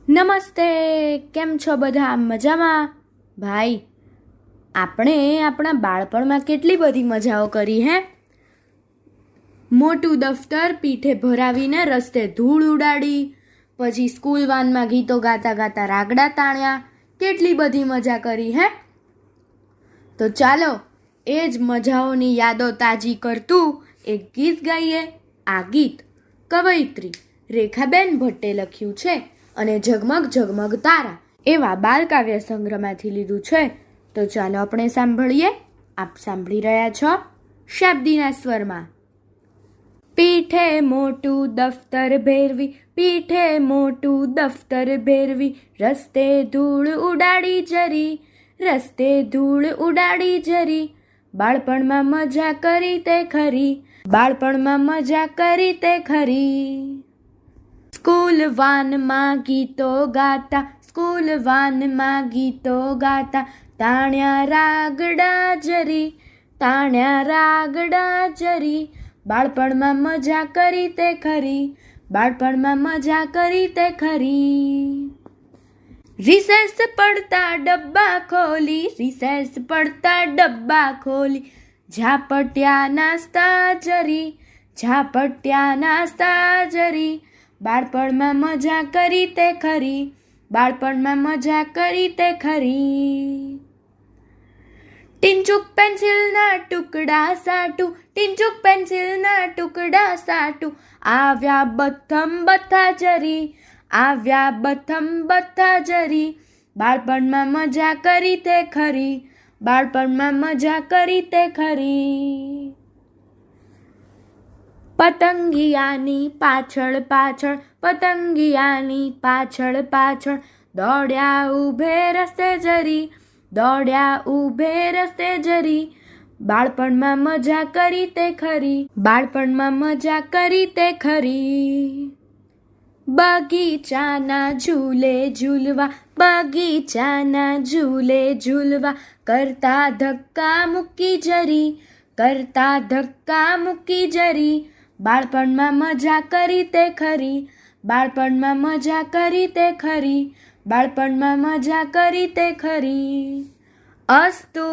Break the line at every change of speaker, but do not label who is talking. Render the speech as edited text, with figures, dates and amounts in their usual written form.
નમસ્તે, કેમ છો બધા? મજામાં? ભાઈ, આપણે આપણા બાળપણમાં કેટલી બધી મજાઓ કરી હે. મોટું દફતર પીઠે ભરાવીને રસ્તે ધૂળ ઉડાડી, પછી સ્કૂલ વાનમાં ગીતો ગાતા ગાતા રાગડા તાણ્યા, કેટલી બધી મજા કરી હે. તો ચાલો એ જ મજાઓની યાદો તાજી કરતું એક ગીત ગાઈએ. આ ગીત કવયિત્રી રેખાબેન ભટ્ટે લખ્યું છે અને ઝગમગ ઝગમગ તારા એવા બાલકાવ્ય સંગ્રહમાંથી લીધું છે. તો ચાલો આપણે સાંભળીએ. આપ સાંભળી રહ્યા છો શાબ્દીના સ્વરમાં. પીઠે મોટું દફતર ભેરવી, પીઠે મોટું દફતર ભેરવી, રસ્તે ધૂળ ઉડાડી જરી, રસ્તે ધૂળ ઉડાડી જરી, બાળપણમાં મજા કરી તે ખરી, બાળપણમાં મજા કરી તે ખરી. સ્કૂલ વાનમાં ગીતો ગાતા, સ્કૂલ વાનમાં ગીતો ગાતા, તાણ્યા રાગડા જરી, તાણ્યા રાગડા જરી, બાળપણમાં મજા કરી તે ખરી, બાળપણમાં મજા કરી તે ખરી. રિસેસ પડતા ડબ્બા ખોલી, રિસેસ પડતા ડબ્બા ખોલી, ઝાપટ્યા નાસ્તા જરી, ઝાપટ્યા નાસ્તા જરી, બાળપણમાં મજા કરી તે ખરી, બાળપણમાં મજા કરી તે ખરી. ટીનચુક પેન્સિલના ટુકડા સાટું, ટીનચુક પેન્સિલના ટુકડા સાટું, આવ્યા બથમ બથા જરી, આવ્યા બથમ બથા જરી, બાળપણમાં મજા કરી તે ખરી, બાળપણમાં મજા કરી તે ખરી. પતંગિયાની પાછળ પાછળ, પતંગિયાની પાછળ પાછળ, દોડ્યા ઊભે રસ્તે જરી, દોડ્યા ઊભે રસ્તે જરી, બાળપણમાં મજા કરી તે ખરી, બાળપણમાં મજા કરી તે ખરી. બગીચાના ઝૂલે ઝૂલવા, બગીચાના ઝૂલે ઝૂલવા, કરતા ધક્કા મૂકી જરી, કરતા ધક્કા મૂકી જરી, બાળપણમાં મજા કરી તે ખરી, બાળપણમાં મજા કરી તે ખરી, બાળપણમાં મજા કરી તે ખરી. અસ્તુ.